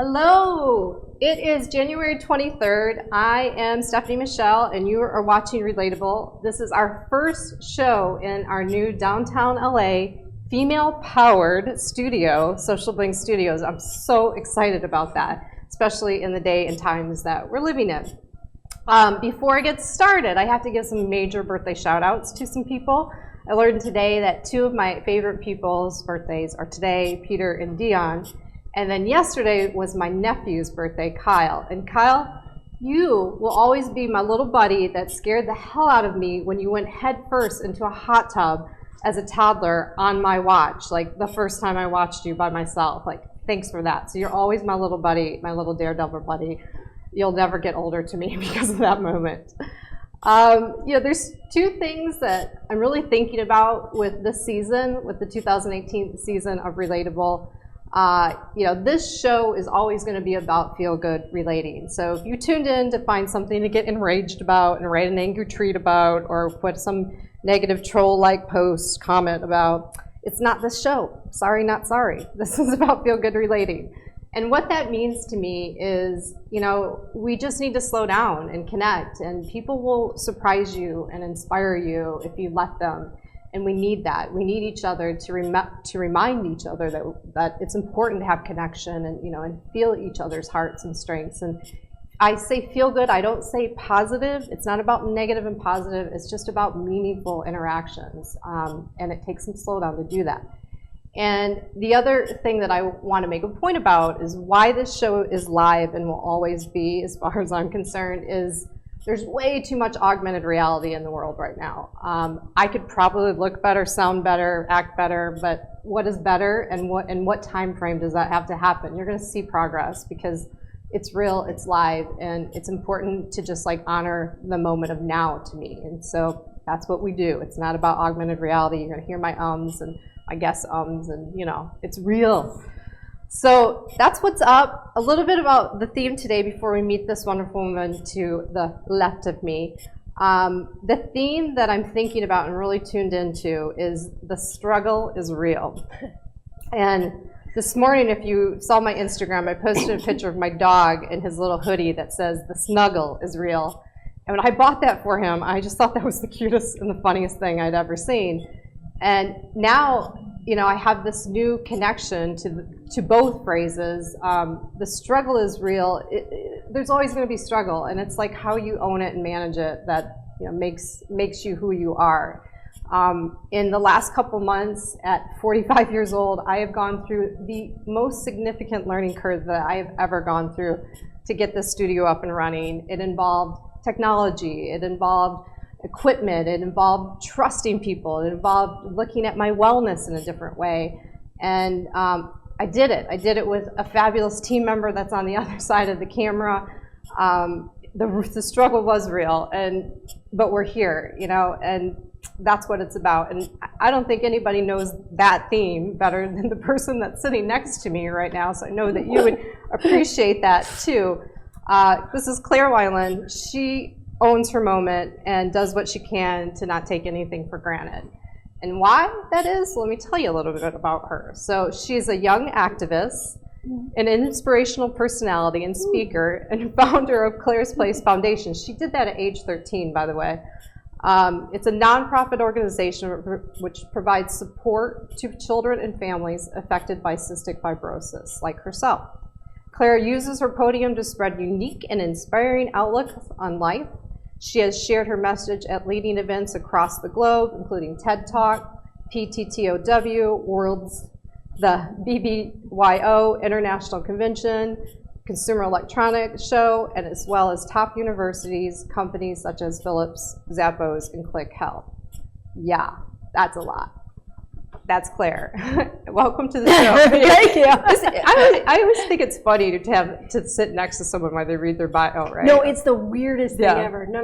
Hello, it is January 23rd. I am Stephanie Michele and you are watching Relatable. This is our first show in our new downtown LA female-powered studio, Social Bling Studios. I'm so excited about that, especially in the day and times that we're living in. Before I get started, I have to give some major birthday shout-outs to some people. I learned today that two of my favorite people's birthdays are today, Peter and Dion. And then yesterday was my nephew's birthday, Kyle. And Kyle, you will always be my little buddy that scared the hell out of me when you went head first into a hot tub as a toddler on my watch, like the first time I watched you by myself. Like, thanks for that. So you're always my little buddy, my little daredevil buddy. You'll never get older to me because of that moment. There's two things that I'm really thinking about with this season, with the 2018 season of Relatable. This show is always going to be about feel-good relating. So if you tuned in to find something to get enraged about and write an angry tweet about or put some negative troll-like post comment about, it's not this show. Sorry, not sorry. This is about feel-good relating. And what that means to me is, we just need to slow down and connect, and people will surprise you and inspire you if you let them. And we need that. We need each other to remind each other that it's important to have connection and feel each other's hearts and strengths. And I say feel good. I don't say positive. It's not about negative and positive. It's just about meaningful interactions. And it takes some slowdown to do that. And the other thing that I want to make a point about is why this show is live and will always be, as far as I'm concerned, is there's way too much augmented reality in the world right now. I could probably look better, sound better, act better, but what is better and what time frame does that have to happen? You're going to see progress because it's real, it's live, and it's important to just honor the moment of now to me. And so that's what we do. It's not about augmented reality. You're going to hear my ums and my guess ums, and it's real. So that's what's up. A little bit about the theme today before we meet this wonderful woman to the left of me. The theme that I'm thinking about and really tuned into is the struggle is real. And this morning, if you saw my Instagram, I posted a picture of my dog in his little hoodie that says the snuggle is real. And when I bought that for him, I just thought that was the cutest and the funniest thing I'd ever seen. And now, I have this new connection to both phrases. The struggle is real. There's always going to be struggle, and it's like how you own it and manage it that makes you who you are. In the last couple months, at 45 years old, I have gone through the most significant learning curve that I have ever gone through to get this studio up and running. It involved technology. It involved equipment. It involved trusting people. It involved looking at my wellness in a different way. And I did it. I did it with a fabulous team member that's on the other side of the camera. The struggle was real, but we're here, and that's what it's about. And I don't think anybody knows that theme better than the person that's sitting next to me right now, so I know that you would appreciate that too. This is Claire Wineland. She owns her moment and does what she can to not take anything for granted. And why that is, let me tell you a little bit about her. So she's a young activist, an inspirational personality and speaker, and founder of Claire's Place Foundation. She did that at age 13, by the way. It's a nonprofit organization which provides support to children and families affected by cystic fibrosis, like herself. Claire uses her podium to spread unique and inspiring outlooks on life. She has shared her message at leading events across the globe, including TED Talk, PTTOW, the BBYO International Convention, Consumer Electronics Show, and as well as top universities, companies such as Philips, Zappos, and Click Health. Yeah, that's a lot. That's Claire. Welcome to the show. Thank you. I always think it's funny to sit next to someone while they read their bio, right? No, it's the weirdest thing ever. No.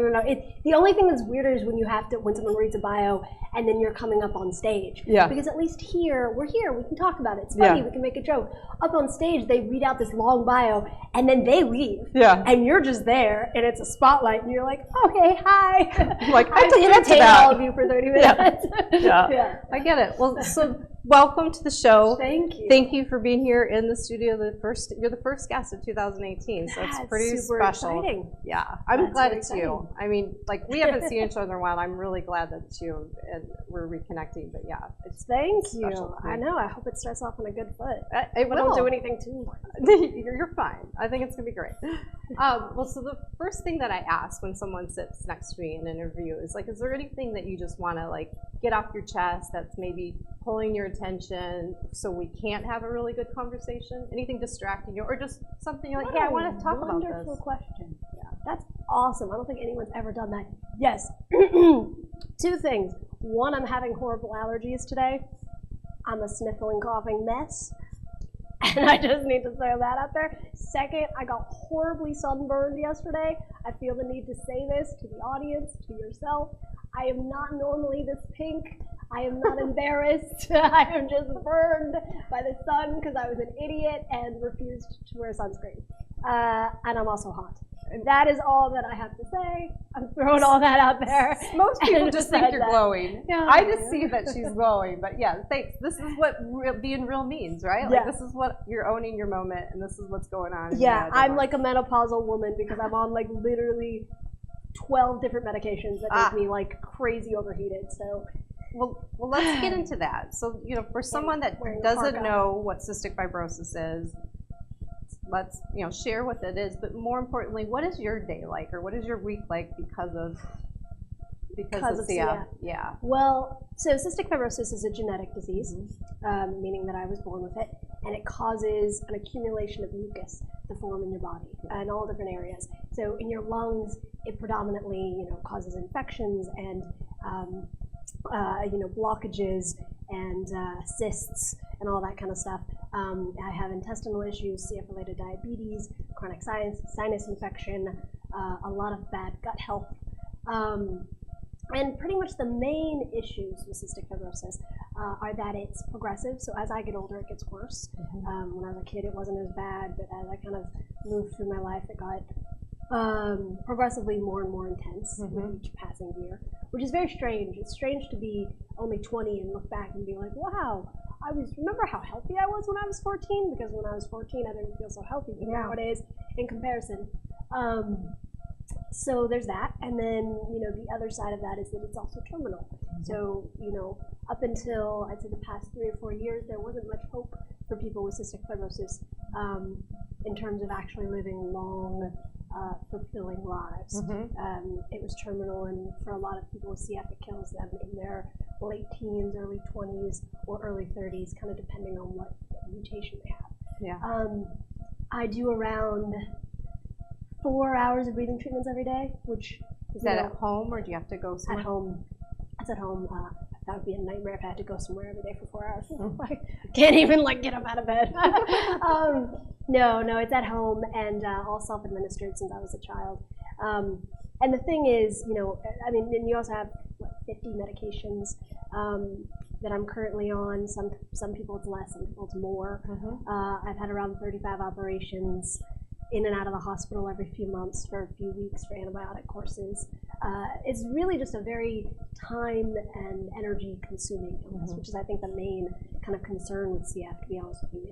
The only thing that's weirder is when someone reads a bio and then you're coming up on stage. Yeah. Because at least we're here, we can talk about it. It's funny, we can make a joke. Up on stage, they read out this long bio and then they leave. Yeah. And you're just there and it's a spotlight and you're like, okay, hi. Like, I have to entertain all of you for 30 minutes. Yeah. I get it. Well, so welcome to the show. Thank you. Thank you for being here in the studio. You're the first guest of 2018, so it's pretty super special. Exciting. Yeah, I'm glad very it's you. I mean, like, we haven't seen each other in a while. I'm really glad that it's you and we're reconnecting. But yeah, it's Thank you. special to me. I know. I hope it starts off on a good foot. It But don't will. do anything too much. You're fine. I think it's gonna be great. Well, so the first thing that I ask when someone sits next to me in an interview is like, is there anything that you just want to like get off your chest that's maybe pulling your attention so we can't have a really good conversation? Anything distracting you, or just something you're like, hey, I want to talk about this? Wonderful question. Yeah, that's awesome. I don't think anyone's ever done that. Yes. 2 things. One, I'm having horrible allergies today. I'm a sniffling, coughing mess. And I just need to throw that out there. Second, I got horribly sunburned yesterday. I feel the need to say this to the audience, to yourself. I am not normally this pink. I am not embarrassed. I am just burned by the sun because I was an idiot and refused to wear sunscreen. And I'm also hot. And that is all that I have to say. I'm throwing all that out there. Most people just think you're glowing. Yeah, I just see that she's glowing. But yeah, thanks. This is what being real means, right? Like, this is what you're owning your moment, and this is what's going on. Yeah, I'm like a menopausal woman because I'm on like literally 12 different medications that make me like crazy overheated. So, well, let's get into that. So, you know, for someone that doesn't know what cystic fibrosis is, let's, you know, share what it is. But more importantly, what is your day like, or what is your week like because of CF? Yeah. Well, so cystic fibrosis is a genetic disease, meaning that I was born with it, and it causes an accumulation of mucus to form in your body in all different areas. So in your lungs, it predominantly, you know, causes infections and you know, blockages and cysts and all that kind of stuff. I have intestinal issues, CF-related diabetes, chronic sinus infection, a lot of bad gut health. And pretty much the main issues with cystic fibrosis are that it's progressive. So as I get older, it gets worse. When I was a kid, it wasn't as bad, but as I kind of moved through my life, it got progressively more and more intense with each passing year, which is very strange. It's strange to be only 20 and look back and be like, wow, remember how healthy I was when I was 14? Because when I was 14, I didn't feel so healthy, but nowadays, in comparison. So there's that, and then, you know, the other side of that is that it's also terminal. So, you know, up until, I'd say, the past 3 or 4 years, there wasn't much hope for people with cystic fibrosis in terms of actually living long, fulfilling lives. It was terminal, and for a lot of people with CF, it kills them in their late teens, early 20s, or early 30s, kind of depending on what mutation they have. Yeah. I do around 4 hours of breathing treatments every day, which is that at home, or do you have to go somewhere? At home. It's at home. That would be a nightmare if I had to go somewhere every day for 4 hours. I can't even like get up out of bed. No, it's at home and all self-administered since I was a child. And the thing is, you know, I mean, and you also have 50 medications that I'm currently on. Some people it's less, some people it's more. I've had around 35 operations, in and out of the hospital every few months for a few weeks for antibiotic courses. It's really just a very time and energy consuming illness, which is, I think, the main kind of concern with CF, to be honest with you,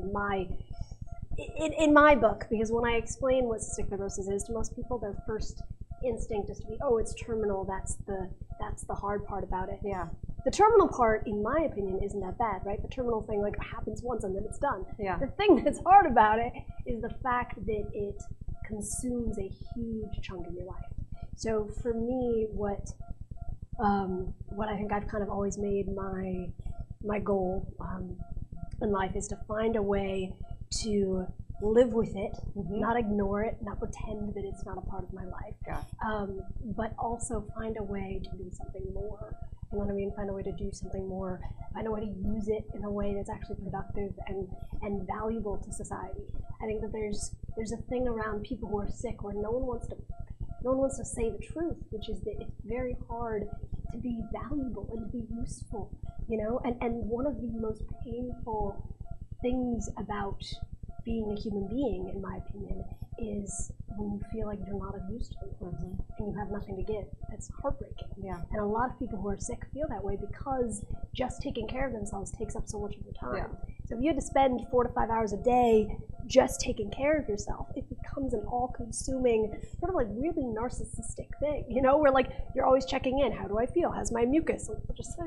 in my book, because when I explain what cystic fibrosis is to most people, their first instinct is to be, oh, it's terminal, that's the hard part about it. Yeah. The terminal part, in my opinion, isn't that bad, right? The terminal thing like happens once and then it's done. Yeah. The thing that's hard about it is the fact that it consumes a huge chunk of your life. So for me, what I think I've kind of always made my goal in life is to find a way to live with it, not ignore it, not pretend that it's not a part of my life, but also find a way to do something more. You know what I mean? Find a way to do something more, find a way to use it in a way that's actually productive and valuable to society. I think that there's a thing around people who are sick where no one wants to say the truth, which is that it's very hard to be valuable and to be useful, you know? And one of the most painful things about being a human being, in my opinion, is when you feel like you're not of use to them and you have nothing to give. It's heartbreaking. Yeah. And a lot of people who are sick feel that way because just taking care of themselves takes up so much of their time. Yeah. So if you had to spend 4 to 5 hours a day just taking care of yourself, it becomes an all-consuming, sort of like really narcissistic thing, you know, where like you're always checking in. How do I feel? How's my mucus? Just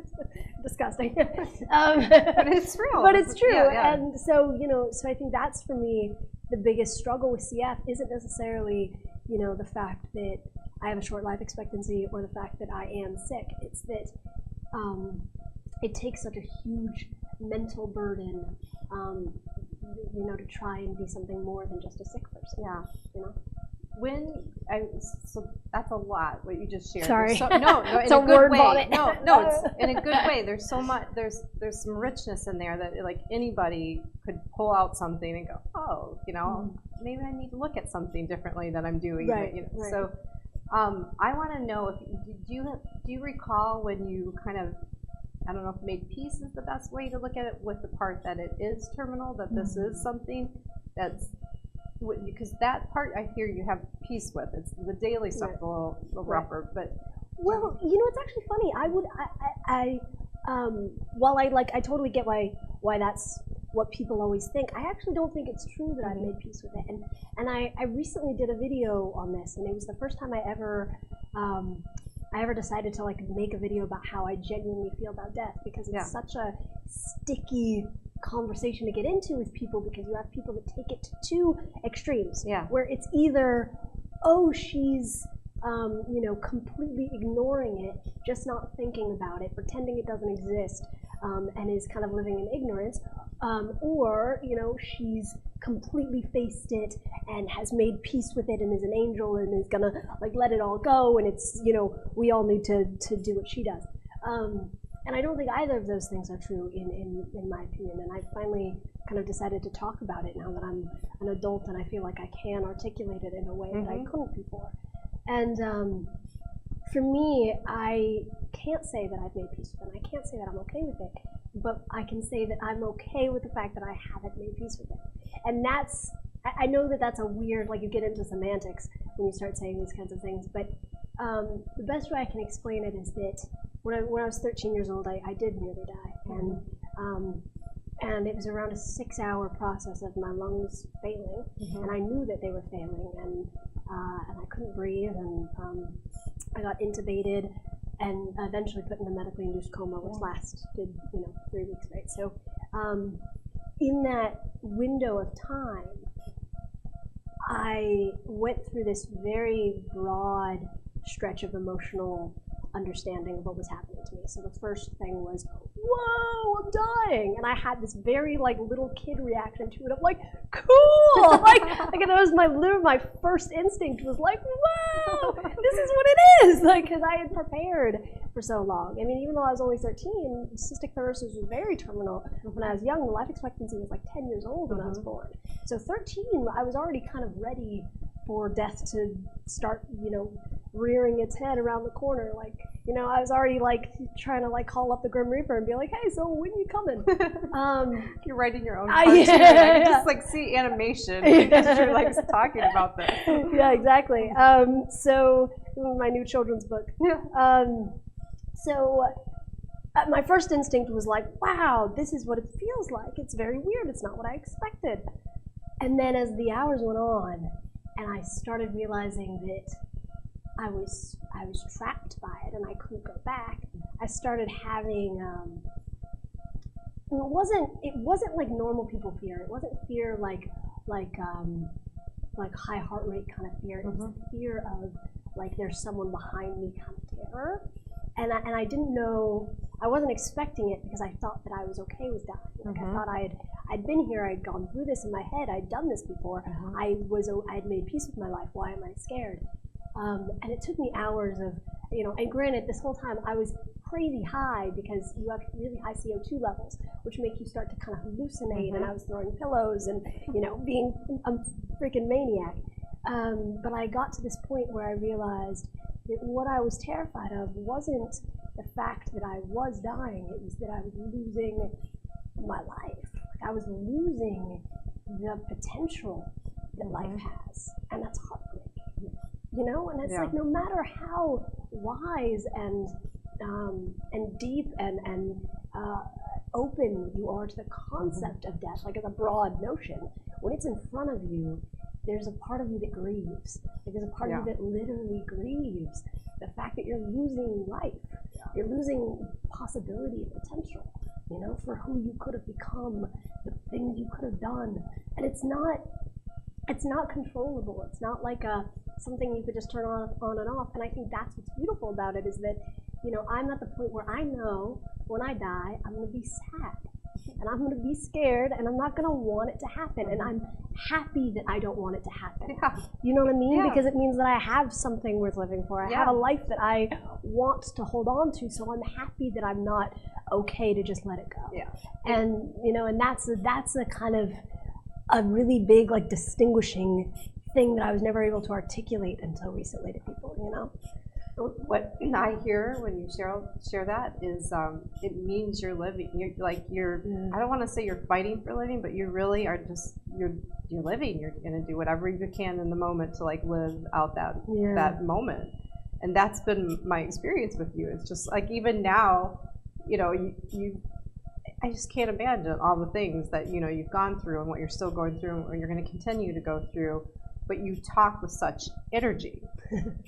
disgusting. But it's true. But it's true. Yeah, yeah. And so, you know, so I think that's for me the biggest struggle with CF isn't necessarily, you know, the fact that I have a short life expectancy or the fact that I am sick. It's that it takes such a huge mental burden, you know, to try and be something more than just a sick person. Yeah. You know? So that's a lot what you just shared. Sorry. No, in It's a a good word way. vomit. No, it's in a good way. There's so much. There's some richness in there that like anybody could pull out something and go, oh, you know, maybe I need to look at something differently that I'm doing. Right. You know? Right. So I want to know if do you recall when you kind of, I don't know if made peace is the best way to look at it, with the part that it is terminal, that this is something that's, because that part I hear you have peace with. It's the daily stuff, a little rougher, but. Well, you know, it's actually funny. While I totally get why that's what people always think, I actually don't think it's true that I've made peace with it. And I recently did a video on this, and it was the first time I ever decided to like make a video about how I genuinely feel about death, because it's such a sticky conversation to get into with people, because you have people that take it to two extremes, where it's either, oh, she's you know, completely ignoring it, just not thinking about it, pretending it doesn't exist, and is kind of living in ignorance, or, you know, she's completely faced it and has made peace with it and is an angel and is gonna like let it all go, and it's, you know, we all need to do what she does. And I don't think either of those things are true in my opinion, and I finally kind of decided to talk about it now that I'm an adult and I feel like I can articulate it in a way that I couldn't before. And for me, I can't say that I've made peace with it. I can't say that I'm okay with it, but I can say that I'm okay with the fact that I haven't made peace with it. And that's, I know that that's a weird, like you get into semantics when you start saying these kinds of things, but the best way I can explain it is that when I was 13 years old, I did nearly die. And it was around a 6-hour process of my lungs failing, and I knew that they were failing, and I couldn't breathe, and I got intubated and eventually put in a medically induced coma, which lasted, you know, 3 weeks, right? So in that window of time, I went through this very broad stretch of emotional understanding of what was happening to me. So the first thing was, whoa, I'm dying. And I had this very like little kid reaction to it of like, cool. like it was my first instinct was like, whoa, this is what it is. Like, cause I had prepared for so long. I mean, even though I was only 13, cystic fibrosis was very terminal. When I was young, the life expectancy was like 10 years old when I was born. So 13, I was already kind of ready for death to start, you know, rearing its head around the corner. Like, you know, I was already like trying to like call up the Grim Reaper and be like, hey, so when are you coming? You're writing your own cartoon. I just like see animation because you're like talking about this. Yeah, exactly. So my new children's book. So my first instinct was like, wow, this is what it feels like. It's very weird. It's not what I expected. And then as the hours went on, and I started realizing that I was trapped by it and I couldn't go back, I started having it wasn't like normal people fear. It wasn't fear like high heart rate kind of fear. It was fear of like there's someone behind me kind of terror. And I didn't know, I wasn't expecting it because I thought that I was okay with dying. Like I thought I'd been here, I'd gone through this in my head, I'd done this before. I'd made peace with my life. Why am I scared? And it took me hours of, you know, and granted, this whole time I was crazy high because you have really high CO2 levels, which make you start to kind of hallucinate. And I was throwing pillows and, you know, being a freaking maniac. But I got to this point where I realized that what I was terrified of wasn't the fact that I was dying, it was that I was losing my life. Like I was losing the potential that life has, and that's heartbreaking. you know? And it's like, no matter how wise and deep and open you are to the concept of death, like as a broad notion, when it's in front of you, there's a part of you that grieves. Like there's a part of you that literally grieves the fact that you're losing life. You're losing possibility and potential, you know, for who you could have become, the things you could have done. And it's not controllable. It's not like something you could just turn on and off. And I think that's what's beautiful about it, is that, you know, I'm at the point where I know when I die, I'm going to be sad. And I'm going to be scared, and I'm not going to want it to happen. And I'm happy that I don't want it to happen. Yeah. You know what I mean? Yeah. Because it means that I have something worth living for. I have a life that I want to hold on to, so I'm happy that I'm not okay to just let it go. Yeah. And, you know, and that's a kind of a really big, like, distinguishing thing that I was never able to articulate until recently to people, you know? What I hear when you share that is it means you're living. You're I don't want to say you're fighting for living, but you really are just you're living. You're going to do whatever you can in the moment to like live out that moment. And that's been my experience with you. It's just like even now, you know, I just can't imagine all the things that, you know, you've gone through and what you're still going through and what you're going to continue to go through. But you talk with such energy.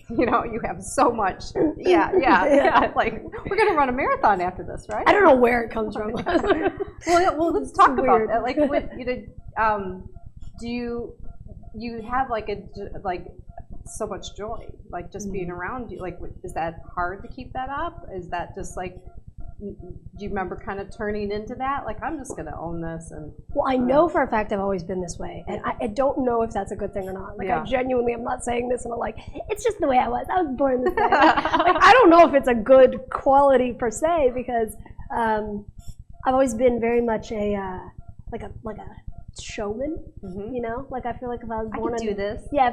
You know, you have so much. Yeah. Like, we're going to run a marathon after this, right? I don't know where it comes from. well, let's talk about that. Like, what, you know, do you have like so much joy, like just being around you? Like, is that hard to keep that up? Is that just like, do you remember kind of turning into that? Like, I'm just going to own this. And well, I know for a fact I've always been this way. And I don't know if that's a good thing or not. Like, I genuinely am not saying this and I'm like, it's just the way I was. I was born this way. Like, I don't know if it's a good quality per se, because I've always been very much a showman, you know? Like, I feel like if I was born if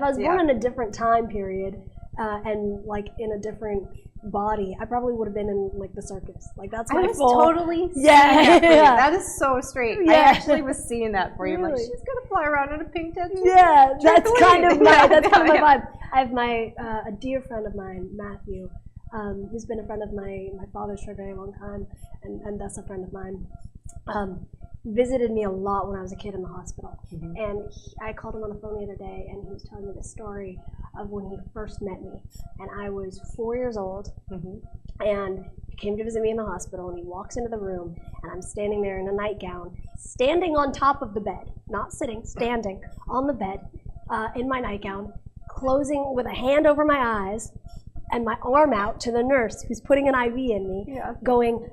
I was born in a different time period and like in a different body, I probably would have been in like the circus. Like that's my totally that is so straight. I actually was seeing that for you. Really? Like, she's gonna fly around in a pink tent. Yeah, that's kind of my vibe. I have a dear friend of mine, Matthew, who's been a friend of my father's for a very long time, and thus a friend of mine. Visited me a lot when I was a kid in the hospital. And I called him on the phone the other day, and he was telling me the story of when he first met me. And I was 4 years old, and he came to visit me in the hospital, and he walks into the room, and I'm standing there in a nightgown, standing on top of the bed, not sitting, standing on the bed in my nightgown, closing with a hand over my eyes and my arm out to the nurse who's putting an IV in me, going,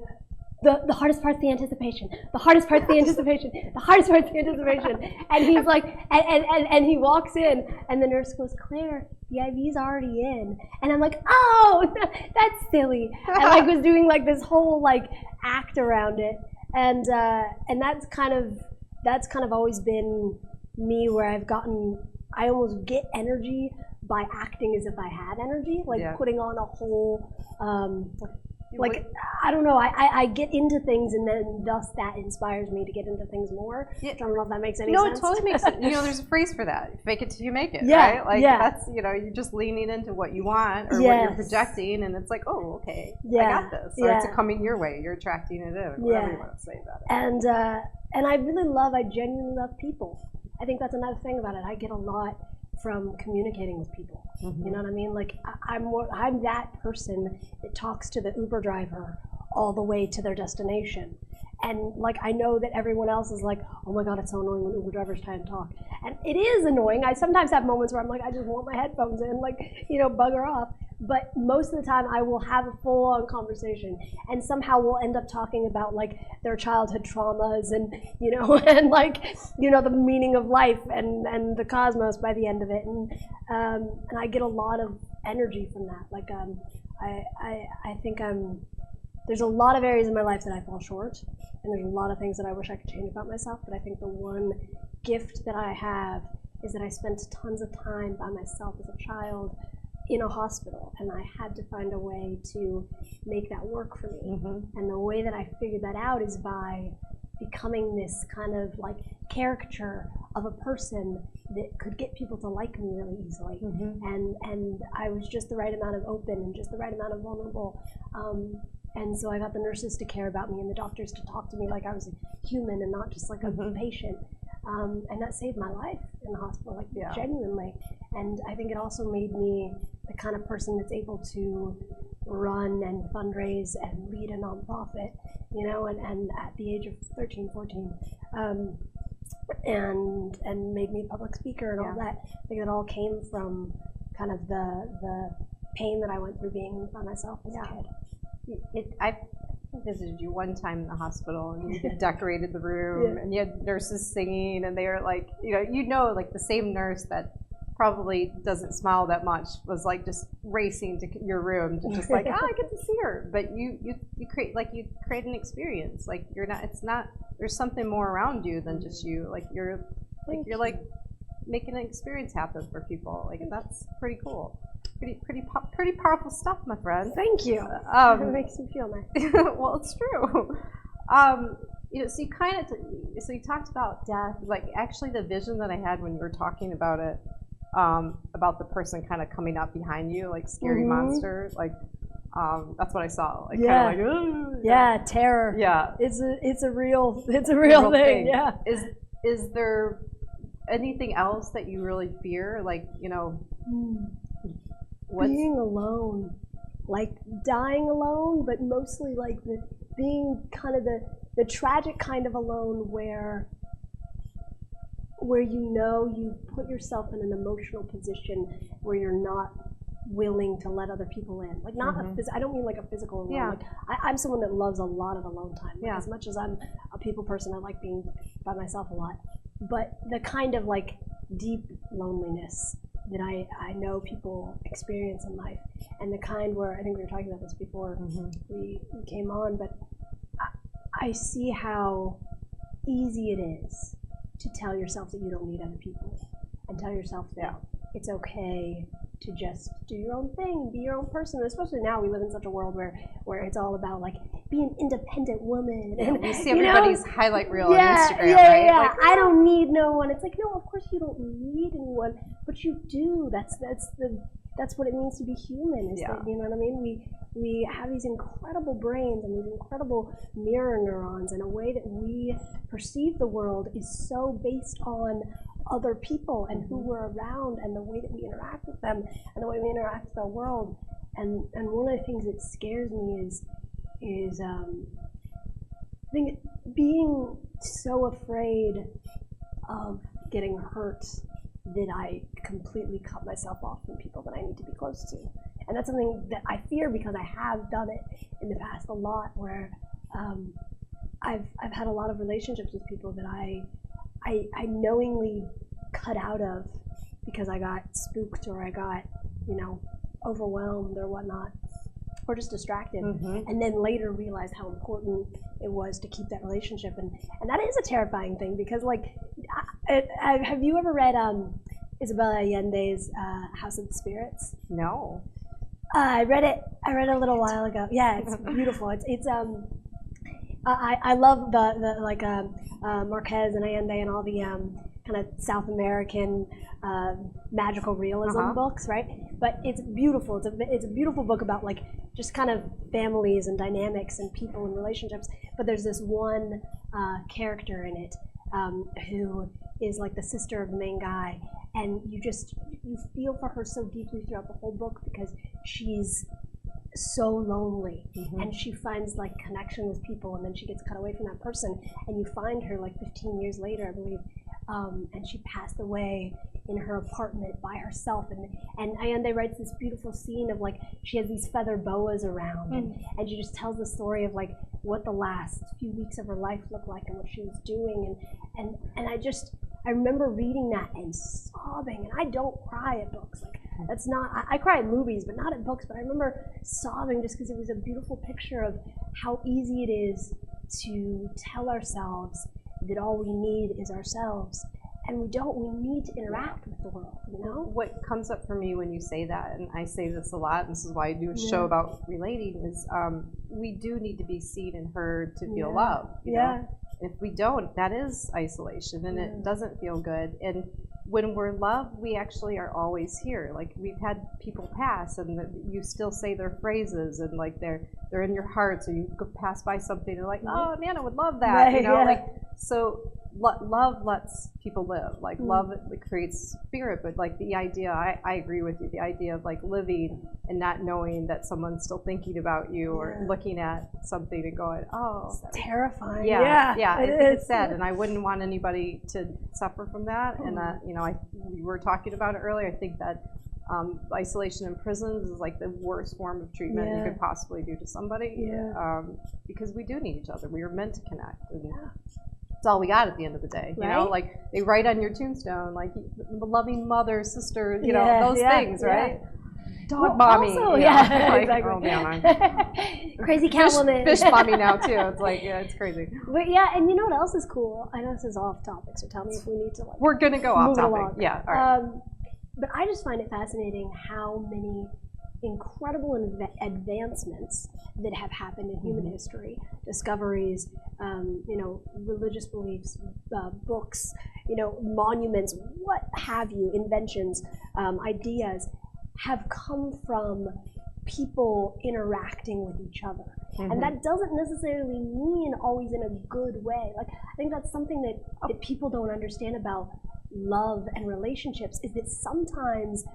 the hardest part's the anticipation. The hardest part's the anticipation. The hardest part's the anticipation. And he's like, and he walks in, and the nurse goes, Claire, the IV's already in. And I'm like, oh, that's silly. And like was doing like this whole like act around it. And that's kind of always been me, where I almost get energy by acting as if I had energy, like putting on a whole, like, I don't know, I get into things, and then thus that inspires me to get into things more. I don't know if that makes any sense. No, it totally makes sense. You know, there's a phrase for that. Fake it till you make it, right? Like, that's, you know, you're just leaning into what you want or what you're projecting, and it's like, oh, okay, I got this. Or it's coming your way. You're attracting it in, whatever you want to say about it. And I genuinely love people. I think that's another thing about it. I get a lot from communicating with people. You know what I mean? Like, I'm that person that talks to the Uber driver all the way to their destination. And like, I know that everyone else is like, oh my God, it's so annoying when Uber drivers try and talk. And it is annoying. I sometimes have moments where I'm like, I just want my headphones in, like, you know, bugger off. But most of the time I will have a full-on conversation, and somehow we'll end up talking about like their childhood traumas and, you know, and like, you know, the meaning of life and the cosmos by the end of it. And I get a lot of energy from that. Like, I think there's a lot of areas in my life that I fall short, and there's a lot of things that I wish I could change about myself, but I think the one gift that I have is that I spent tons of time by myself as a child in a hospital, and I had to find a way to make that work for me. And the way that I figured that out is by becoming this kind of like caricature of a person that could get people to like me really easily. And I was just the right amount of open and just the right amount of vulnerable. And so I got the nurses to care about me and the doctors to talk to me like I was a human and not just like a patient. And that saved my life in the hospital, like genuinely. And I think it also made me the kind of person that's able to run and fundraise and lead a nonprofit, you know, and at the age of 13, 14, and made me a public speaker and all that. I think it all came from kind of the pain that I went through being by myself as a kid. I visited you one time in the hospital, and you decorated the room, and you had nurses singing, and they were like, like the same nurse that probably doesn't smile that much was like just racing to your room to just like, I get to see her. But you create an experience. Like there's something more around you than just you. Like you're making an experience happen for people. Like that's pretty cool. Pretty powerful stuff, my friend. Thank you. It makes me feel nice. Well, it's true. So you talked about death. Like actually, the vision that I had when you were talking about it, about the person kind of coming up behind you, like scary monster. Like that's what I saw. Like kind of like terror. Yeah, it's a real thing. Yeah. Is there anything else that you really fear? Like being alone, like dying alone, but mostly like being kind of the tragic kind of alone where you've put yourself in an emotional position where you're not willing to let other people in. Like not I don't mean like a physical alone. Yeah. Like I'm someone that loves a lot of alone time. Like as much as I'm a people person, I like being by myself a lot. But the kind of like deep loneliness that I know people experience in life, and the kind where I think we were talking about this before we came on, but I see how easy it is to tell yourself that you don't need other people, and tell yourself that it's okay to just do your own thing, be your own person. Especially now we live in such a world where it's all about like be an independent woman. And you see everybody's highlight reel on Instagram, right? Yeah. Like, I don't need no one. It's like, no, of course you don't need anyone, but you do. That's what it means to be human. That, you know what I mean? We have these incredible brains and these incredible mirror neurons, and a way that we perceive the world is so based on other people and who we're around and the way that we interact with them and the way we interact with our world. And one of the things that scares me is I think being so afraid of getting hurt that I completely cut myself off from people that I need to be close to. And that's something that I fear because I have done it in the past a lot, where I've had a lot of relationships with people that I knowingly cut out of because I got spooked or I got, overwhelmed or whatnot, or just distracted, and then later realized how important it was to keep that relationship. And that is a terrifying thing because, like, have you ever read Isabella Allende's House of the Spirits? No. I read it a little while ago. Yeah, it's beautiful. It's I love the Marquez and Allende and all the kind of South American magical realism books, right? But it's beautiful. It's a beautiful book about like just kind of families and dynamics and people and relationships. But there's this one character in it who is like the sister of the main guy, and you feel for her so deeply throughout the whole book because she's so lonely, and she finds like connection with people, and then she gets cut away from that person, and you find her like 15 years later, I believe, and she passed away in her apartment by herself, and Allende writes this beautiful scene of like she has these feather boas around, and she just tells the story of like what the last few weeks of her life looked like and what she was doing, and I remember reading that and sobbing, and I don't cry at books. Like, that's not, I cry at movies, but not at books. But I remember sobbing just because it was a beautiful picture of how easy it is to tell ourselves that all we need is ourselves. And we need to interact with the world, What comes up for me when you say that, and I say this a lot, and this is why I do a show about relating, is we do need to be seen and heard to feel love. You know? If we don't, that is isolation, and it doesn't feel good. And when we're loved, we actually are always here. Like, we've had people pass, and you still say their phrases, and like they're in your heart. So you go pass by something, and like, oh man, I would love that. Right, You know, yeah. like, so love lets people live. Like, love it creates spirit. But like the idea, I agree with you. The idea of like living and not knowing that someone's still thinking about you or looking at something and going, oh, It's terrifying. yeah. I it think is. it's sad, and I wouldn't want anybody to suffer from that. And that, you know, we were talking about it earlier. I think that isolation in prisons is like the worst form of treatment you could possibly do to somebody. Because we do need each other. We are meant to connect. And it's all we got at the end of the day. You know, like they write on your tombstone, like loving mother, sister, you know, those things, right? Dog mommy. Also, like, exactly. Oh man, Crazy Catwoman. Fish mommy now too. It's like, yeah, it's crazy. But yeah, and you know what else is cool? I know this is off topic, so tell me if we need to like. We're gonna go off topic. Along. Yeah. All right. But I just find it fascinating how many incredible advancements that have happened in human history, discoveries, you know, religious beliefs, books, you know, monuments, what have you, inventions, ideas, have come from people interacting with each other. And that doesn't necessarily mean always in a good way. Like, I think that's something that people don't understand about love and relationships, is that sometimes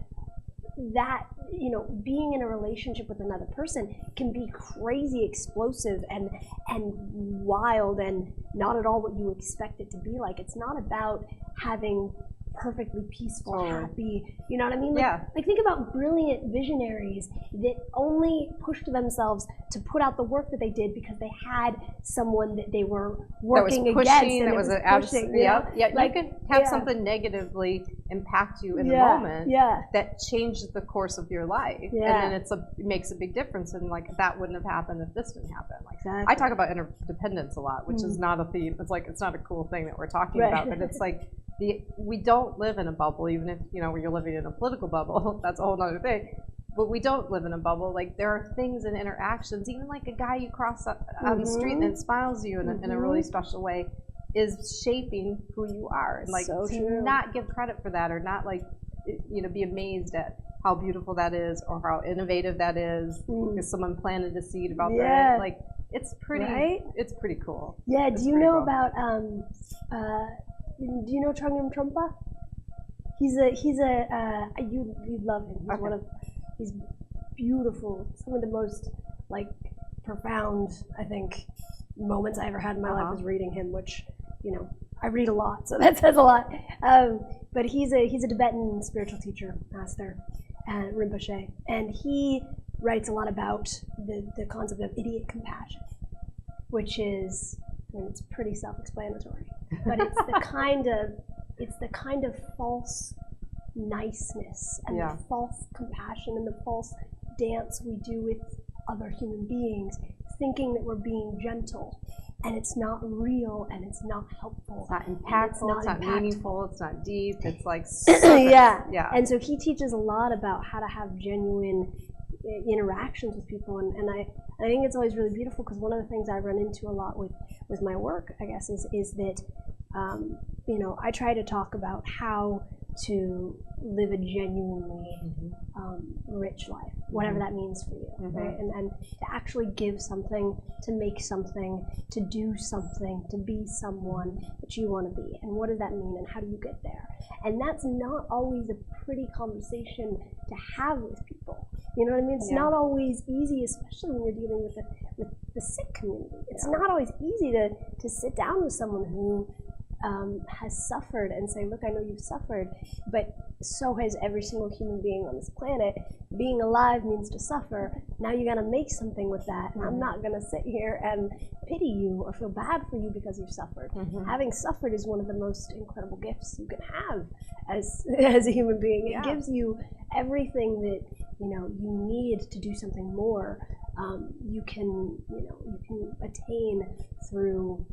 that, you know, being in a relationship with another person can be crazy explosive and wild and not at all what you expect it to be like. It's not about having perfectly peaceful, happy, you know what I mean? Like, like, think about brilliant visionaries that only pushed themselves to put out the work that they did because they had someone that they were working against. And that was pushing. Like, you could have something negatively impact you in the moment that changed the course of your life. And then it makes a big difference. And like, that wouldn't have happened if this didn't happen. Like, I talk about interdependence a lot, which is not a theme. It's like, it's not a cool thing that we're talking about, but it's like, we don't live in a bubble, even if, you know, you're living in a political bubble. That's a whole other thing. But we don't live in a bubble. Like, there are things and interactions, even like a guy you cross on the street and smiles you in a really special way, is shaping who you are. And like, to not give credit for that, or not like, you know, be amazed at how beautiful that is or how innovative that is, because someone planted a seed about that. Like, it's pretty, it's pretty cool. Yeah. It's do you know cool. about do you know Chungam Trungpa? He's you'd love him. He's one of, he's beautiful. Some of the most like profound, I think, moments I ever had in my life was reading him, which, you know, I read a lot, so that says a lot. But he's a Tibetan spiritual teacher, master, Rinpoche, and he writes a lot about the concept of idiot compassion, which is, I mean, it's pretty self-explanatory, but it's the kind of false niceness and the false compassion and the false dance we do with other human beings, thinking that we're being gentle, and it's not real and it's not helpful. It's not impactful, it's not meaningful, it's not deep, it's like And so he teaches a lot about how to have genuine interactions with people, and I think it's always really beautiful, because one of the things I run into a lot with my work, I guess, is that you know, I try to talk about how to live a genuinely rich life, whatever that means for you, right? And to actually give something, to make something, to do something, to be someone that you want to be. And what does that mean, and how do you get there? And that's not always a pretty conversation to have with people. You know what I mean? It's not always easy, especially when you're dealing with the sick community. It's not always easy to sit down with someone who has suffered and say, look, I know you've suffered, but so has every single human being on this planet. Being alive means to suffer. Now you gotta make something with that, and I'm not gonna sit here and pity you or feel bad for you because you've suffered. Having suffered is one of the most incredible gifts you can have as a human being. It gives you everything that, you know, you need to do something more. You can attain through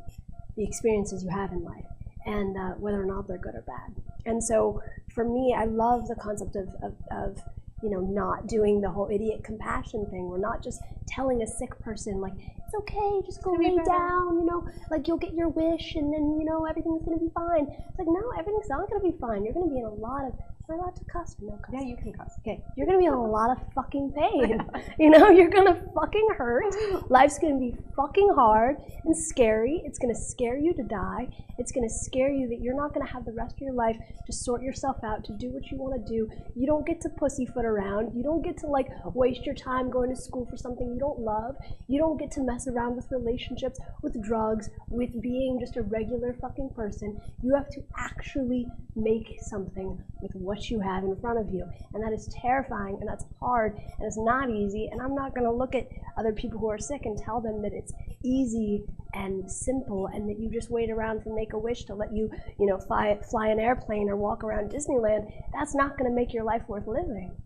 the experiences you have in life, and whether or not they're good or bad. And so for me, I love the concept of you know, not doing the whole idiot compassion thing. We're not just telling a sick person, like, it's okay, just go lay down, you know, like you'll get your wish and then, you know, everything's gonna be fine. It's like, no, everything's not gonna be fine. You're gonna be in a lot of, am I allowed to cuss or no cuss? Yeah, you can cuss. Okay, you're gonna be in a lot of fucking pain. You know, you're gonna fucking hurt. Life's gonna be fucking hard and scary. It's gonna scare you to die. It's gonna scare you that you're not gonna have the rest of your life to sort yourself out, to do what you wanna do. You don't get to pussyfoot around. You don't get to like waste your time going to school for something you don't love. You don't get to mess around with relationships, with drugs, with being just a regular fucking person. You have to actually make something with what you have in front of you. And that is terrifying, and that's hard, and it's not easy. And I'm not gonna look at other people who are sick and tell them that it's easy and simple and that you just wait around for Make-A-Wish to let you, you know, fly an airplane or walk around Disneyland. That's not gonna make your life worth living.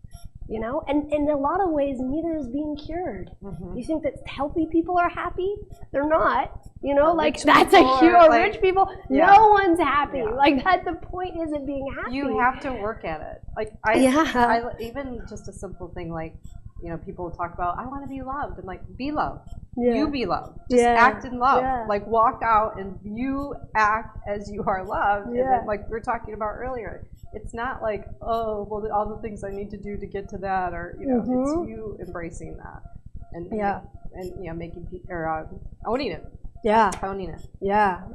You know, and in a lot of ways, neither is being cured. You think that healthy people are happy? They're not. You know, like that's a cure. Like, rich people, no one's happy. Like that. The point isn't being happy. You have to work at it. Like I even just a simple thing like, you know, people talk about I want to be loved. And like, be loved. You be loved. Just act in love. Like walk out and you act as you are loved. And then, like we were talking about earlier. It's not like, oh, well, all the things I need to do to get to that, or you know, it's you embracing that, and and you know, making or owning it. Owning it.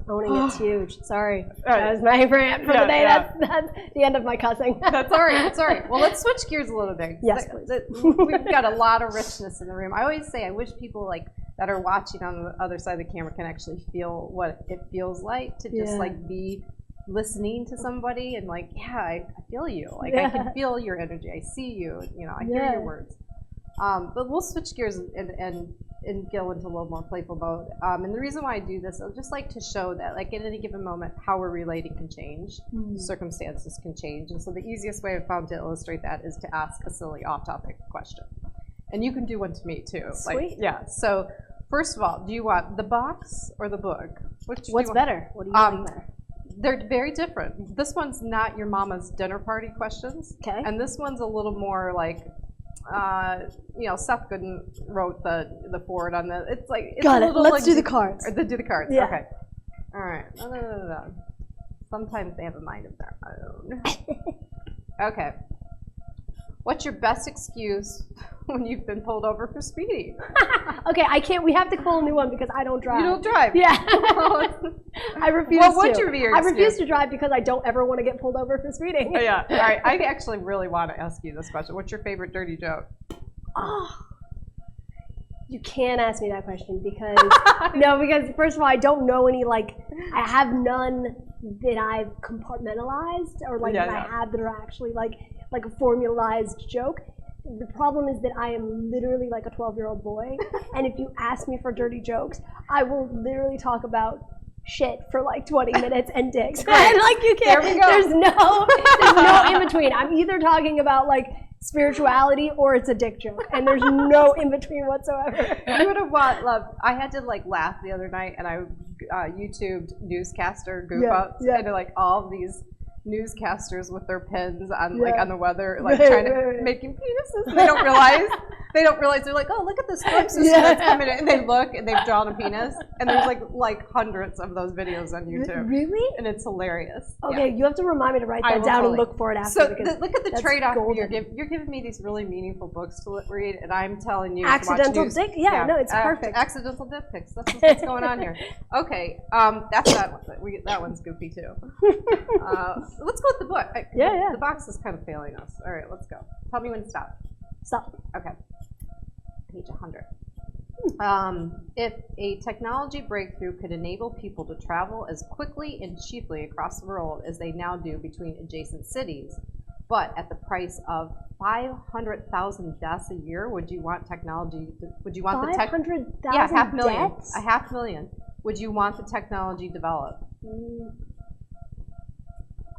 Owning it's huge. Sorry, that was my rant for the day. That's the end of my cussing. That's all right. That's all right. Well, let's switch gears a little bit. Yes, please. We've got a lot of richness in the room. I always say I wish people like that are watching on the other side of the camera can actually feel what it feels like to just like be listening to somebody and like, I feel you. Like I can feel your energy. I see you. You know, I hear your words. But we'll switch gears and go into a little more playful mode. And the reason why I do this, I would just like to show that like at any given moment, how we're relating can change. Circumstances can change. And so the easiest way I've found to illustrate that is to ask a silly off-topic question. And you can do one to me too. Sweet. Like, so first of all, do you want the box or the book? What's better? What do you think better? They're very different. This one's not your mama's dinner party questions. Okay. And this one's a little more like, you know, Seth Gooden wrote the forward on the, it's like, it's Got it. Let's do the cards. Do the cards. Yeah. Okay. All right. Sometimes they have a mind of their own. Okay. What's your best excuse when you've been pulled over for speeding? Okay, I can't. We have to pull a new one because I don't drive. You don't drive? Yeah. I refuse to. What would your be your excuse? I refuse to drive because I don't ever want to get pulled over for speeding. Oh, yeah. All right. I actually really want to ask you this question. What's your favorite dirty joke? Oh. You can't ask me that question because because first of all, I don't know any I have none that I've compartmentalized or that I have that are actually like a formalized joke. The problem is that I am literally like a 12-year-old boy, and if you ask me for dirty jokes, I will literally talk about shit for like 20 minutes and dicks. And like you can't. There we go. There's no in between. I'm either talking about like spirituality or it's a dick joke, and there's no in between whatsoever. You would have loved. I had to like laugh the other night, and I YouTubed newscaster goof ups, and like all these newscasters with their pens on like on the weather, like trying to making penises. And they don't realize. They're like, oh, look at this film system that's coming in. And they look and they've drawn a penis, and there's like hundreds of those videos on YouTube. Really? And it's hilarious. Okay, you have to remind me to write that down and look for it after. So look at the trade-off. You're giving me these really meaningful books to read, and I'm telling you, accidental dick. Yeah, no, it's perfect. Accidental dick pics. That's what's going on here. Okay, that's that one. That one's goofy too. Let's go with the book. The box is kind of failing us. All right, let's go. Tell me when to stop. Stop. Okay. Page 100. If a technology breakthrough could enable people to travel as quickly and cheaply across the world as they now do between adjacent cities, but at the price of 500,000 deaths a year, would you want technology? Would you want the tech? 500,000 Yeah, 500,000. deaths? 500,000. Would you want the technology developed?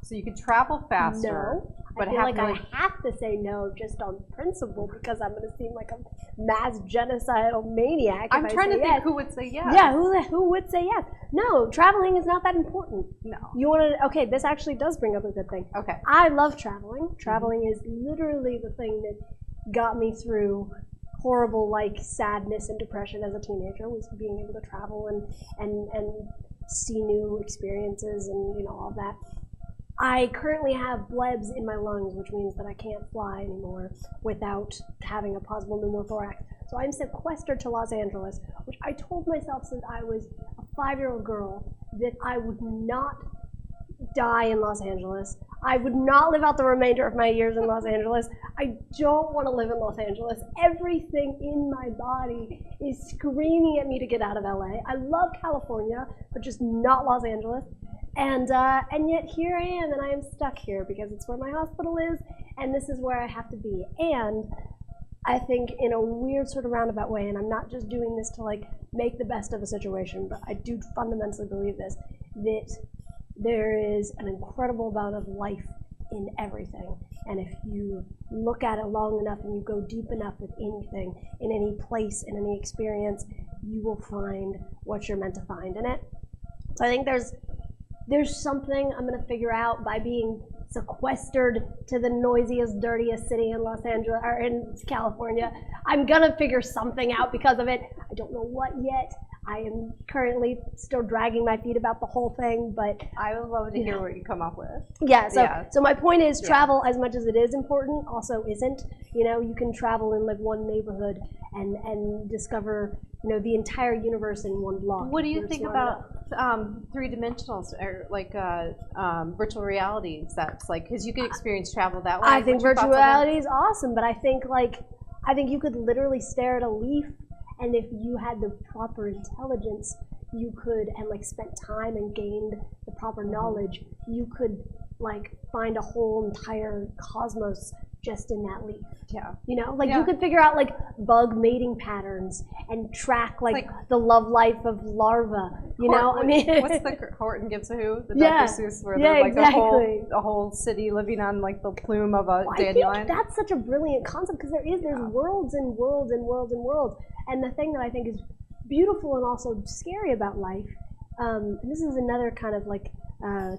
So you could travel faster. No. But I feel like I have to say no just on principle because I'm going to seem like a mass genocidal maniac. I'm trying to think who would say yes. Yeah, who would say yes? No, traveling is not that important. No. You want to, okay, this actually does bring up a good thing. Okay. I love traveling. Traveling is literally the thing that got me through horrible, like, sadness and depression as a teenager, was being able to travel and see new experiences and, you know, all that. I currently have blebs in my lungs, which means that I can't fly anymore without having a possible pneumothorax. So I'm sequestered to Los Angeles, which I told myself since I was a 5-year-old girl that I would not die in Los Angeles. I would not live out the remainder of my years in Los Angeles. I don't want to live in Los Angeles. Everything in my body is screaming at me to get out of LA. I love California, but just not Los Angeles. And yet here I am, and I am stuck here because it's where my hospital is, and this is where I have to be. And I think in a weird sort of roundabout way, and I'm not just doing this to like make the best of a situation, but I do fundamentally believe this, that there is an incredible amount of life in everything. And if you look at it long enough and you go deep enough with anything, in any place, in any experience, you will find what you're meant to find in it. So I think there's something I'm going to figure out by being sequestered to the noisiest, dirtiest city in Los Angeles, or in California. I'm going to figure something out because of it. I don't know what yet. I am currently still dragging my feet about the whole thing, but I would love to hear what you come up with. Yeah, so my point is travel, as much as it is important, also isn't. You know, you can travel in like one neighborhood and discover, you know, the entire universe in one block. What do you think about three-dimensionals or like virtual realities? That's like, because you could experience travel that way. I think virtual reality is awesome, but I think you could literally stare at a leaf, and if you had the proper intelligence, you could, and like spent time and gained the proper knowledge, you could like find a whole entire cosmos just in that leaf. Yeah. You know, like you could figure out like bug mating patterns and track like the love life of larvae. You know, I mean, what's the Horton Gives a Who? The Dr. Seuss, where they're like a whole city living on like the plume of a dandelion. I think that's such a brilliant concept because there's worlds and worlds and worlds and worlds. And the thing that I think is beautiful and also scary about life, and this is another kind of like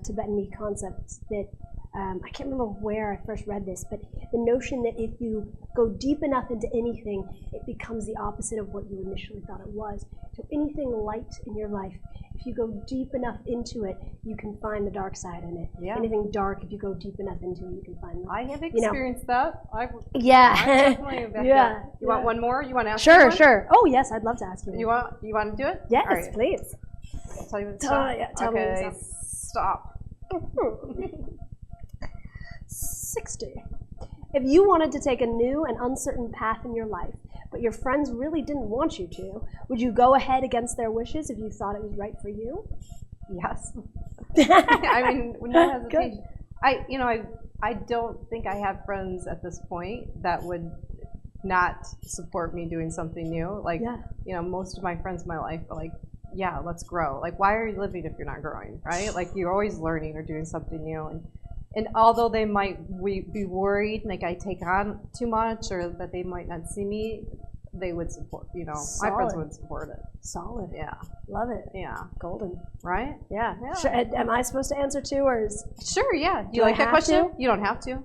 Tibetan concept that I can't remember where I first read this, but the notion that if you go deep enough into anything, it becomes the opposite of what you initially thought it was. So anything light in your life, if you go deep enough into it, you can find the dark side in it. Yeah. Anything dark, if you go deep enough into it, you can find the, I have experienced that. You want one more? You want to ask? Sure. Oh yes, I'd love to ask you. You want to do it? Yes, right. Please. I'll tell you when to stop. Tell me when to stop. 60. If you wanted to take a new and uncertain path in your life, but your friends really didn't want you to, would you go ahead against their wishes if you thought it was right for you? Yes. I mean, no hesitation. I don't think I have friends at this point that would not support me doing something new. Like, you know, most of my friends in my life are like, yeah, let's grow. Like, why are you living if you're not growing, right? Like, you're always learning or doing something new. And although they might be worried, like I take on too much or that they might not see me, they would support, you know, my friends would support it. Solid. Yeah. Love it. Yeah. Golden. Right? Yeah. Sure. Am I supposed to answer too, or is... Sure, yeah. Do you like that question? You don't have to.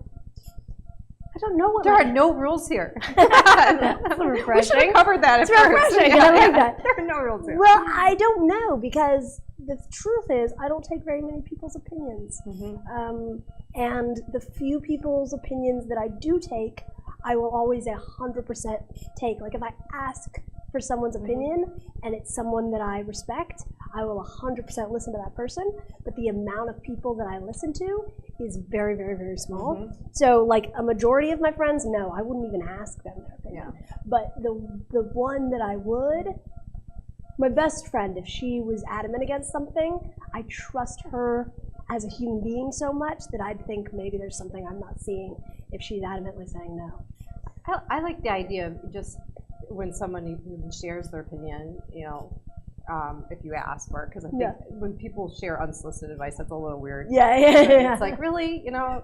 I don't know what... There are no rules here. That's refreshing. We should have covered that at first. Refreshing. I like that. There are no rules here. Well, I don't know, because the truth is I don't take very many people's opinions. And the few people's opinions that I do take, I will always 100% take. Like if I ask for someone's opinion and it's someone that I respect, I will 100% listen to that person. But the amount of people that I listen to is very, very, very small. So like a majority of my friends, no, I wouldn't even ask them their opinion. But the one that I would, my best friend, if she was adamant against something, I trust her as a human being so much that I'd think maybe there's something I'm not seeing if she's adamantly saying no. I like the idea of just when someone even shares their opinion, you know, if you ask for it, because I think when people share unsolicited advice, that's a little weird. Yeah. It's like, really, you know,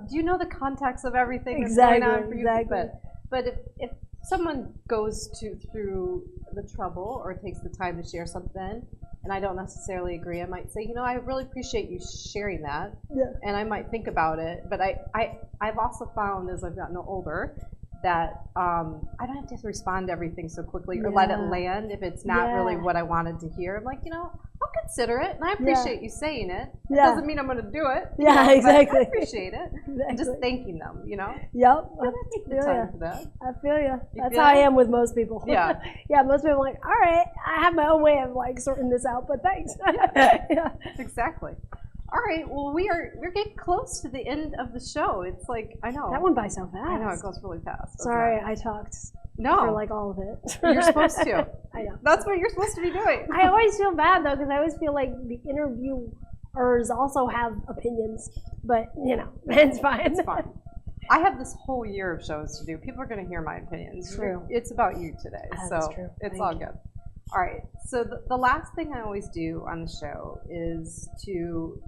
do you know the context of everything that's Exactly, going on for you? exactly. But if someone goes through the trouble or takes the time to share something, and I don't necessarily agree, I might say, you know, I really appreciate you sharing that, and I might think about it. But I've also found as I've gotten older that I don't have to respond to everything so quickly or let it land if it's not really what I wanted to hear. I'm like, you know, I'll consider it, and I appreciate you saying it. It doesn't mean I'm going to do it. Yeah, know, exactly. I appreciate it. I'm just thanking them, you know. Yep. I take the time for that. I feel you. That's feel how I it? am with most people. Yeah. Yeah, most people are like, all right, I have my own way of like sorting this out, but thanks. Yeah. Exactly. All right. Well, we're getting close to the end of the show. It's like, I know. That went by so fast. I know, it goes really fast. Sorry, I talked for like all of it. You're supposed to. I know. That's what you're supposed to be doing. I always feel bad though, because I always feel like the interviewers also have opinions, but you know, it's fine. It's fine. I have this whole year of shows to do. People are going to hear my opinions. True. It's about you today, That's so true. it's all good. All right. So the last thing I always do on the show is to,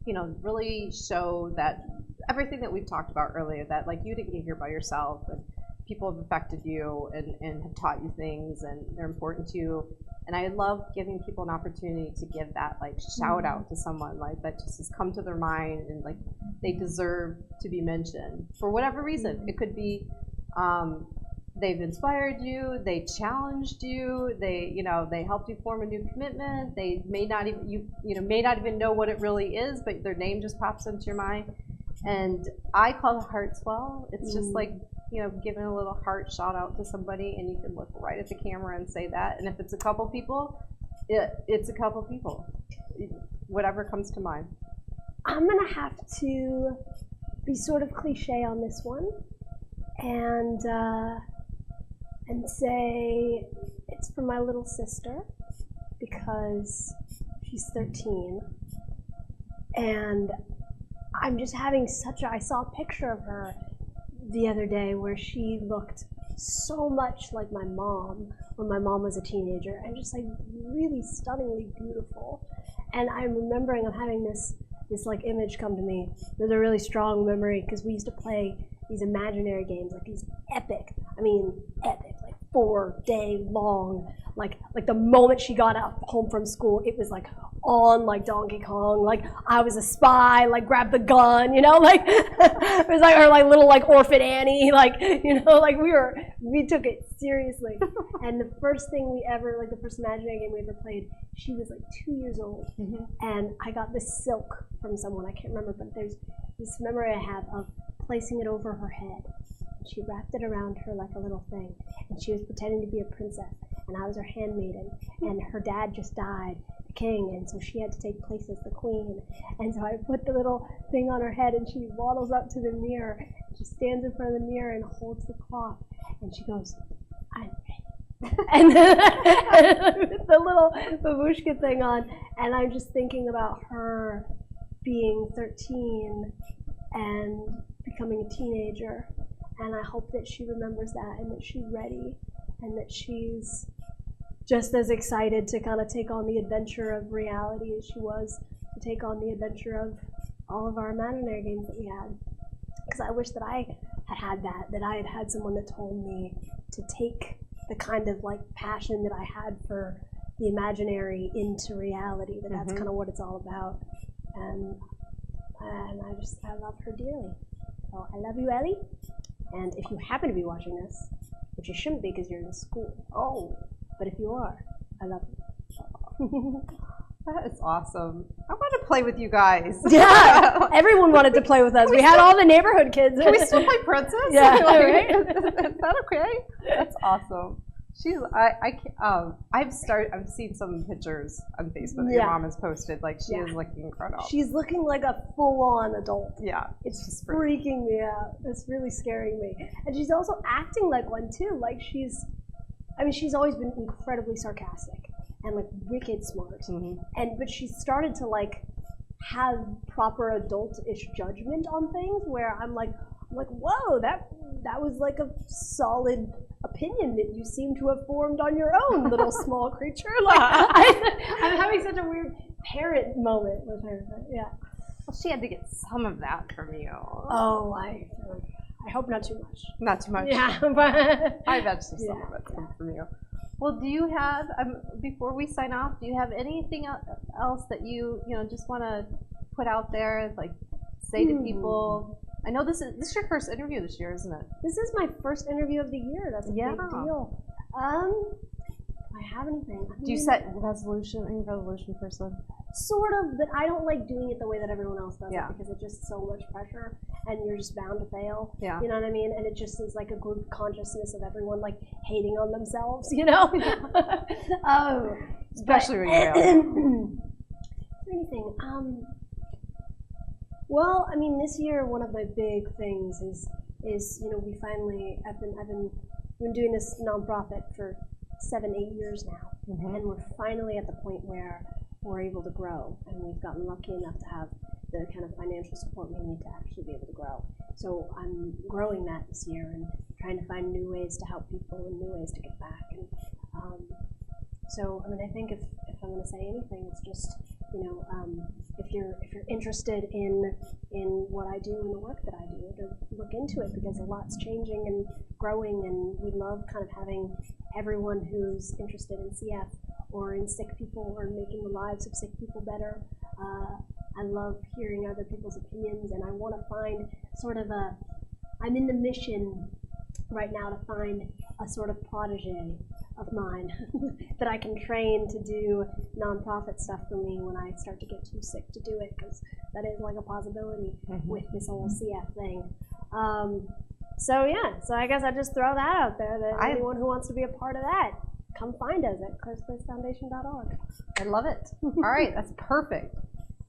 you know, really show that everything that we've talked about earlier, that like you didn't get here by yourself, and people have affected you and have taught you things, and they're important to you. And I love giving people an opportunity to give that like shout out to someone like that just has come to their mind and like they deserve to be mentioned for whatever reason. It could be they've inspired you, they challenged you, they helped you form a new commitment. They may not even may not even know what it really is, but their name just pops into your mind. And I call it heart swell. It's just like, you know, giving a little heart shout out to somebody, and you can look right at the camera and say that. And if it's a couple people, it's a couple people. Whatever comes to mind. I'm gonna have to be sort of cliche on this one, and say it's for my little sister because she's 13, and I'm just having I saw a picture of her the other day where she looked so much like my mom when my mom was a teenager, and just like really stunningly beautiful. And I'm remembering I'm having this like image come to me. There's a really strong memory because we used to play these imaginary games, like these epic, like 4-day long, like the moment she got home from school, it was like on like Donkey Kong, like I was a spy, like grab the gun, you know, like it was like, or like little like Orphan Annie, like, you know, like we took it seriously. And the first thing we ever, like the first imaginary game we ever played, she was like 2 years old, and I got this silk from someone, I can't remember, but there's this memory I have of placing it over her head. She wrapped it around her like a little thing, and she was pretending to be a princess, and I was her handmaiden, and her dad just died, the king, and so she had to take place as the queen. And so I put the little thing on her head, and she waddles up to the mirror, and she stands in front of the mirror and holds the cloth, and she goes, "I'm ready." And then with the little babushka thing on, and I'm just thinking about her being 13 and becoming a teenager. And I hope that she remembers that, and that she's ready, and that she's just as excited to kind of take on the adventure of reality as she was to take on the adventure of all of our imaginary games that we had. Because I wish that I had that I had had someone that told me to take the kind of like passion that I had for the imaginary into reality, that that's kind of what it's all about. And I love her dearly. So I love you, Ellie. And if you happen to be watching this, which you shouldn't be because you're in school, but if you are, I love you. That is awesome. I want to play with you guys. Yeah, everyone wanted to play with us. We had all the neighborhood kids. Can we still play Princess? Yeah, right? Is that okay? That's awesome. I've seen some pictures on Facebook that your mom has posted. Like she is looking incredible. She's looking like a full-on adult. Yeah, it's just freaking me out. It's really scaring me. And she's also acting like one too. Like she's always been incredibly sarcastic and like wicked smart. But she's started to like have proper adult-ish judgment on things where I'm like, I'm like, whoa, that was like a solid opinion that you seem to have formed on your own, little small creature. Like, I'm having such a weird parent moment with her. But yeah. Well, she had to get some of that from you. Oh, I hope not too much. Not too much. Yeah, but I bet some of it comes from you. Well, do you have, before we sign off, do you have anything else that you just want to put out there, like say to people? I know this is your first interview this year, isn't it? This is my first interview of the year. That's a big deal. Do I have anything? Do you set resolution? Are you a resolution person? Sort of, but I don't like doing it the way that everyone else does Yeah. it because it's just so much pressure and you're just bound to fail. Yeah. You know what I mean? And it just is like a group consciousness of everyone like hating on themselves, you know? Especially when you're young. Is there anything? Well, I mean, this year one of my big things is we finally I've been doing this nonprofit for 7-8 years now, and we're finally at the point where we're able to grow, and we've gotten lucky enough to have the kind of financial support we need to actually be able to grow. So I'm growing that this year and trying to find new ways to help people and new ways to give back. And so I mean, I think if I'm going to say anything, it's just if you're interested in what I do and the work that I do, to look into it because a lot's changing and growing, and we love kind of having everyone who's interested in CF or in sick people or making the lives of sick people better. I love hearing other people's opinions, and I want to find sort of I'm in the mission right now to find a sort of protege of mine that I can train to do nonprofit stuff for me when I start to get too sick to do it, because that is like a possibility with this whole CF thing. So I guess I just throw that out there, that anyone who wants to be a part of that, come find us at clairesplacefoundation.org. I love it. All right, that's perfect.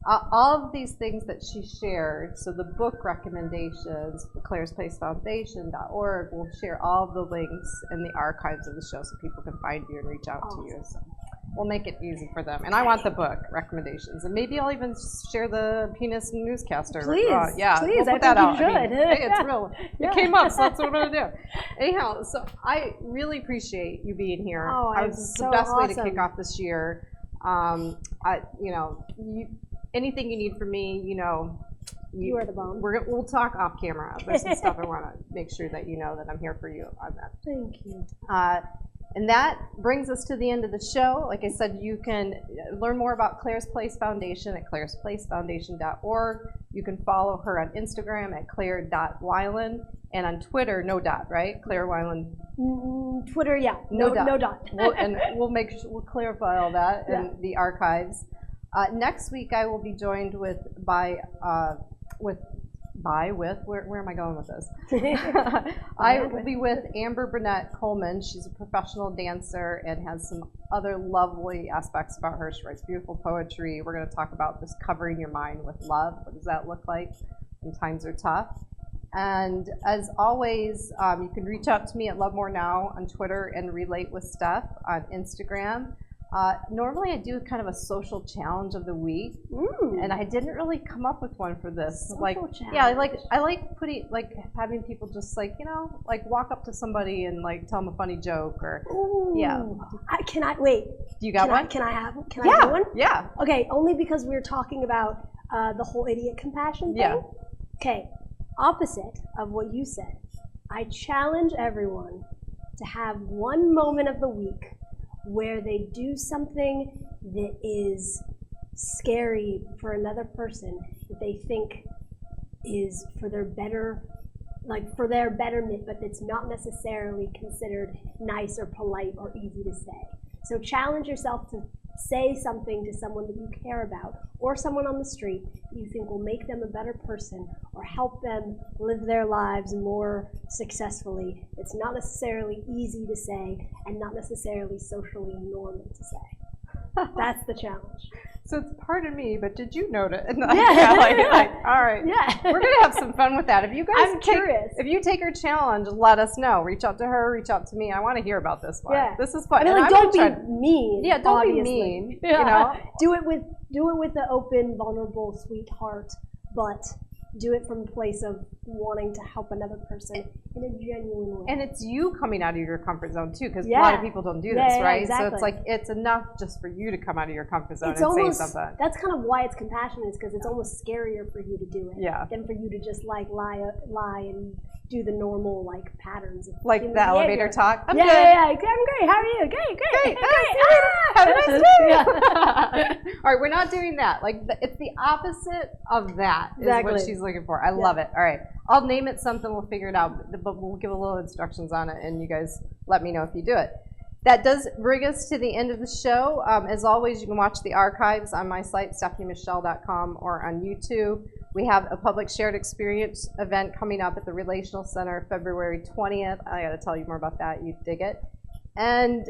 All of these things that she shared, so the book recommendations, clairesplacefoundation.org, we'll share all of the links in the archives of the show so people can find you and reach out to you. So we'll make it easy for them. And I want the book recommendations. And maybe I'll even share the Penis Newscaster. Please, yeah, please, we'll put I that think out. you should. I mean, hey, it's real. It came up, so that's what I'm going to do. Anyhow, so I really appreciate you being here. It's the best way to kick off this year. Anything you need from me, you are the bomb. We'll talk off camera. There's some stuff I want to make sure that you know that I'm here for you on that. Thank you. And that brings us to the end of the show. Like I said, you can learn more about Claire's Place Foundation at clairesplacefoundation.org. You can follow her on Instagram at claire.weiland, and on Twitter, no dot, right? Claire Wineland. Twitter, yeah. No dot. We'll clarify all that in the archives. Next week, I will be joined where am I going with this? I will be with Amber Burnett Coleman. She's a professional dancer and has some other lovely aspects about her. She writes beautiful poetry. We're going to talk about this covering your mind with love. What does that look like when times are tough? And as always, you can reach out to me at Love More Now on Twitter and Relate with Steph on Instagram. Normally I do kind of a social challenge of the week, and I didn't really come up with one for this. Challenge. I like having people just walk up to somebody and tell them a funny joke or Can I wait? Do you got one? Can I do one? Yeah. Okay, only because we were talking about the whole idiot compassion thing. Yeah. Okay, opposite of what you said. I challenge everyone to have one moment of the week where they do something that is scary for another person that they think is for their betterment, but that's not necessarily considered nice or polite or easy to say. So challenge yourself to say something to someone that you care about, or someone on the street that you think will make them a better person or help them live their lives more successfully. It's not necessarily easy to say and not necessarily socially normal to say. That's the challenge. So it's part of me, but did you notice? All right. Yeah. We're going to have some fun with that. If you guys curious. If you take her challenge, let us know. Reach out to her, reach out to me. I want to hear about this one. Yeah. This is fun. I mean, don't be mean. Yeah, don't obviously. be mean. Yeah. Do it with the open, vulnerable, sweet heart, but do it from a place of wanting to help another person in a genuine way. And it's you coming out of your comfort zone too, because a Yeah. lot of people don't do this, Yeah, right? exactly. So it's like, it's enough just for you to come out of your comfort zone It's and almost, say something. that's kind of why it's compassionate, is because it's almost scarier for you to do it Yeah. than for you to just like lie and do the normal like patterns of Like human the elevator behavior. talk. I'm Yeah, good. yeah, I'm great. How are you? Great. Great. Ah, Have a nice day. Yeah. All right, we're not doing that. Like, it's the opposite of that is what Exactly. she's looking for. I love it. All right, I'll name it something. We'll figure it out, but we'll give a little instructions on it, and you guys let me know if you do it. That does bring us to the end of the show. As always, you can watch the archives on my site, stephaniemichele.com, or on YouTube. We have a public shared experience event coming up at the Relational Center February 20th. I got to tell you more about that. You'd dig it. And,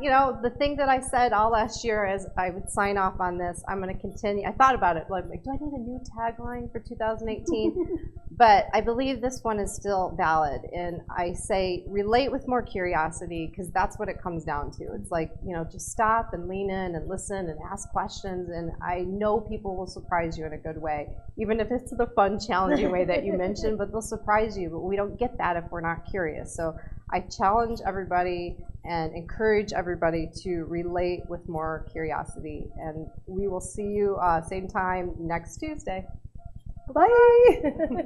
you know, the thing that I said all last year as I would sign off on this, I'm going to continue. I thought about it, like, do I need a new tagline for 2018? But I believe this one is still valid. And I say, relate with more curiosity, because that's what it comes down to. It's like, you know, just stop and lean in and listen and ask questions. And I know people will surprise you in a good way, even if it's the fun, challenging way that you mentioned, but they'll surprise you. But we don't get that if we're not curious. So I challenge everybody and encourage everybody to relate with more curiosity. And we will see you same time next Tuesday. Bye.